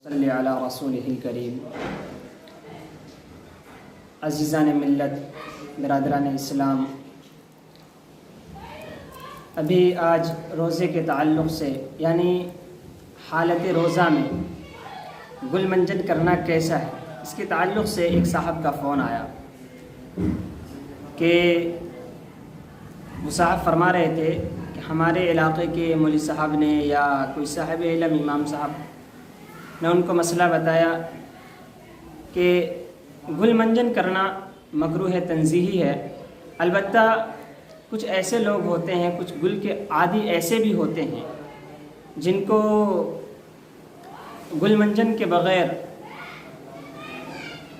صلی علی رسولہ الکریم۔ عزیزان ملت، برادران اسلام، ابھی آج روزے کے تعلق سے یعنی حالت روزہ میں گل منجن کرنا کیسا ہے، اس کے تعلق سے ایک صاحب کا فون آیا کہ وہ صاحب فرما رہے تھے کہ ہمارے علاقے کے مولوی صاحب نے یا کوئی صاحب علم امام صاحب نے ان کو مسئلہ بتایا کہ گل منجن کرنا مکروہ تنزیہی ہے۔ البتہ کچھ ایسے لوگ ہوتے ہیں، کچھ گل کے عادی ایسے بھی ہوتے ہیں جن کو گل منجن کے بغیر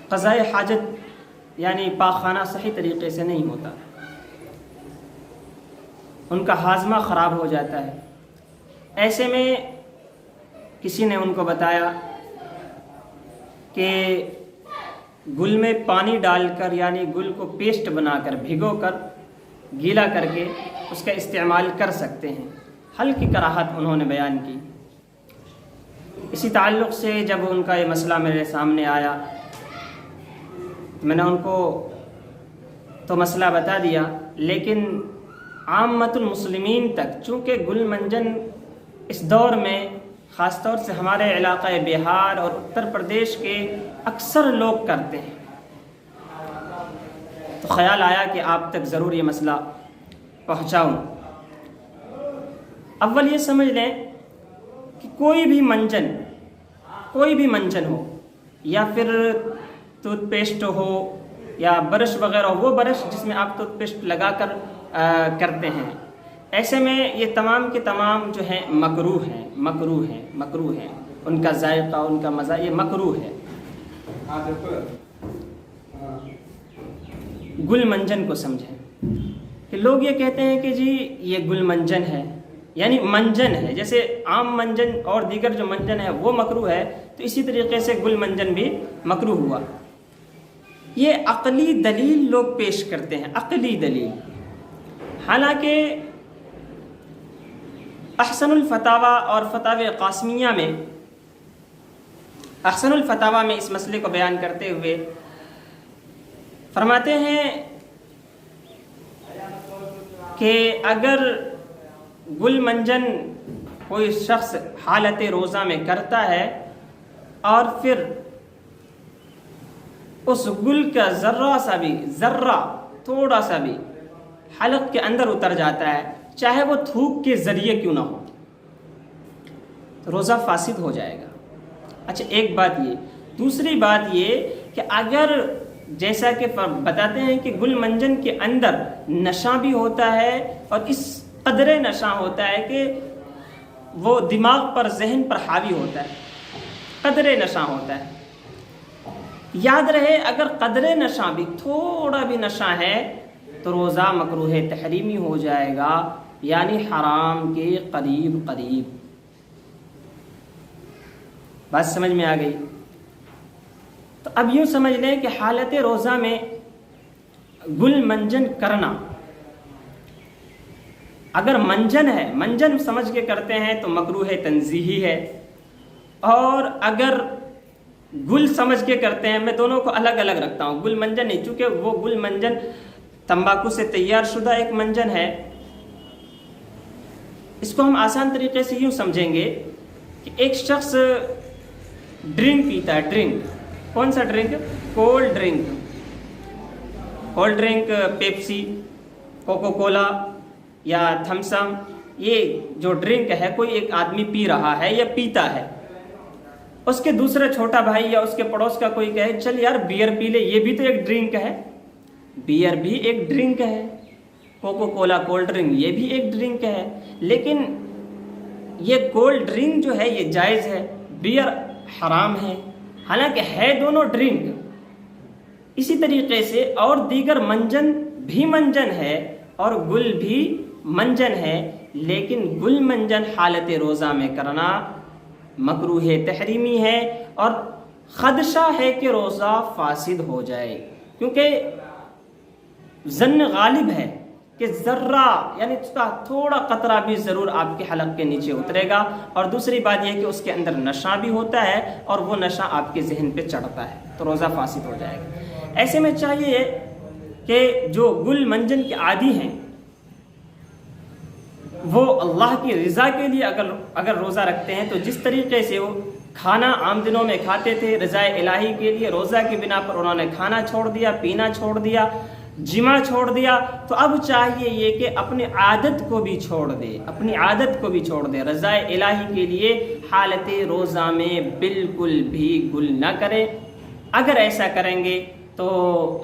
قضاء حاجت یعنی پاکخانہ صحیح طریقے سے نہیں ہوتا، ان کا ہاضمہ خراب ہو جاتا ہے۔ ایسے میں کسی نے ان کو بتایا کہ گل میں پانی ڈال کر یعنی گل کو پیسٹ بنا کر بھگو کر گیلا کر کے اس کا استعمال کر سکتے ہیں۔ ہلکی کراہت انہوں نے بیان کی۔ اسی تعلق سے جب ان کا یہ مسئلہ میرے سامنے آیا میں نے ان کو تو مسئلہ بتا دیا، لیکن عامت المسلمین تک چونکہ گل منجن اس دور میں خاص طور سے ہمارے علاقہ بہار اور اتر پردیش کے اکثر لوگ کرتے ہیں، تو خیال آیا کہ آپ تک ضرور یہ مسئلہ پہنچاؤں۔ اول یہ سمجھ لیں کہ کوئی بھی منجن ہو یا پھر ٹوتھ پیسٹ ہو یا برش وغیرہ ہو، وہ برش جس میں آپ ٹوتھ پیسٹ لگا کر کرتے ہیں، ایسے میں یہ تمام کے تمام جو ہیں مکروہ ہیں، ان کا ذائقہ، ان کا مزہ یہ مکروہ ہے۔ گل منجن کو سمجھیں کہ لوگ یہ کہتے ہیں کہ جی یہ گل منجن ہے یعنی منجن ہے، جیسے عام منجن اور دیگر جو منجن ہے وہ مکروہ ہے، تو اسی طریقے سے گل منجن بھی مکروہ ہوا۔ یہ عقلی دلیل لوگ پیش کرتے ہیں، عقلی دلیل، حالانکہ احسن الفتاوی اور فتاوی قاسمیہ میں احسن الفتاوی میں اس مسئلے کو بیان کرتے ہوئے فرماتے ہیں کہ اگر گل منجن کوئی شخص حالت روزہ میں کرتا ہے اور پھر اس گل کا ذرہ تھوڑا سا بھی حلق کے اندر اتر جاتا ہے، چاہے وہ تھوک کے ذریعے کیوں نہ ہو، تو روزہ فاسد ہو جائے گا۔ اچھا، ایک بات یہ۔ دوسری بات یہ کہ اگر جیسا کہ بتاتے ہیں کہ گل منجن کے اندر نشہ بھی ہوتا ہے اور اس قدر نشہ ہوتا ہے کہ وہ دماغ پر، ذہن پر حاوی ہوتا ہے، قدر نشہ ہوتا ہے۔ یاد رہے اگر قدر نشہ بھی، تھوڑا بھی نشہ ہے تو روزہ مکروہ تحریمی ہو جائے گا، یعنی حرام کے قریب۔ بات سمجھ میں آ گئی؟ تو اب یوں سمجھ لیں کہ حالت روزہ میں گل منجن کرنا، اگر منجن سمجھ کے کرتے ہیں تو مکروہ تنزیہی ہے، اور اگر گل سمجھ کے کرتے ہیں، میں دونوں کو الگ الگ رکھتا ہوں، گل منجن نہیں، چونکہ وہ گل منجن تمباکو سے تیار شدہ ایک منجن ہے۔ اس کو ہم آسان طریقے سے یوں سمجھیں گے کہ ایک شخص ڈرنک پیتا ہے، ڈرنک، کون سا drink? Cold drink, Pepsi, Coca Cola یا تھمسم، یہ جو ڈرنک ہے کوئی ایک آدمی پی رہا ہے یا پیتا ہے، اس کے دوسرا چھوٹا بھائی یا اس کے پڑوس کا کوئی کہے چل یار بیئر پی لے، یہ بھی تو ایک ڈرنک ہے، بیئر بھی ایک ڈرنک ہے، کوکو کولا کولڈ ڈرنک یہ بھی ایک ڈرنک ہے، لیکن یہ کولڈ ڈرنک جو ہے یہ جائز ہے، بیئر حرام ہے، حالانکہ ہے دونوں ڈرنک۔ اسی طریقے سے اور دیگر منجن بھی منجن ہے اور گل بھی منجن ہے، لیکن گل منجن حالت روزہ میں کرنا مکروہ تحریمی ہے اور خدشہ ہے کہ روزہ فاسد ہو جائے، کیونکہ ظن غالب ہے کہ ذرہ یعنی اس کا تھوڑا قطرہ بھی ضرور آپ کے حلق کے نیچے اترے گا، اور دوسری بات یہ کہ اس کے اندر نشہ بھی ہوتا ہے اور وہ نشہ آپ کے ذہن پہ چڑھتا ہے تو روزہ فاسد ہو جائے گا۔ ایسے میں چاہیے کہ جو گل منجن کے عادی ہیں وہ اللہ کی رضا کے لیے اگر روزہ رکھتے ہیں تو جس طریقے سے وہ کھانا عام دنوں میں کھاتے تھے رضا الہی کے لیے، روزہ کی بنا پر انہوں نے کھانا چھوڑ دیا، پینا چھوڑ دیا، جمع چھوڑ دیا، تو اب چاہیے یہ کہ اپنی عادت کو بھی چھوڑ دے، اپنی عادت کو بھی چھوڑ دے، رضا الہی کے لیے حالت روزہ میں بالکل بھی گل نہ کرے۔ اگر ایسا کریں گے تو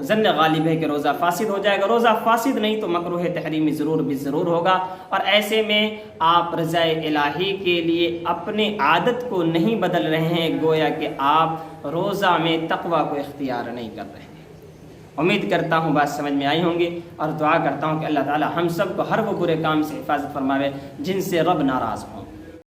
ظن غالب ہے کہ روزہ فاسد ہو جائے گا، روزہ فاسد نہیں تو مکروہ تحریمی ضرور ہوگا، اور ایسے میں آپ رضا الہی کے لیے اپنی عادت کو نہیں بدل رہے ہیں، گویا کہ آپ روزہ میں تقوی کو اختیار نہیں کر رہے ہیں۔ امید کرتا ہوں بات سمجھ میں آئی ہوں گی، اور دعا کرتا ہوں کہ اللہ تعالی ہم سب کو ہر وہ برے کام سے حفاظت فرماوے جن سے رب ناراض ہوں۔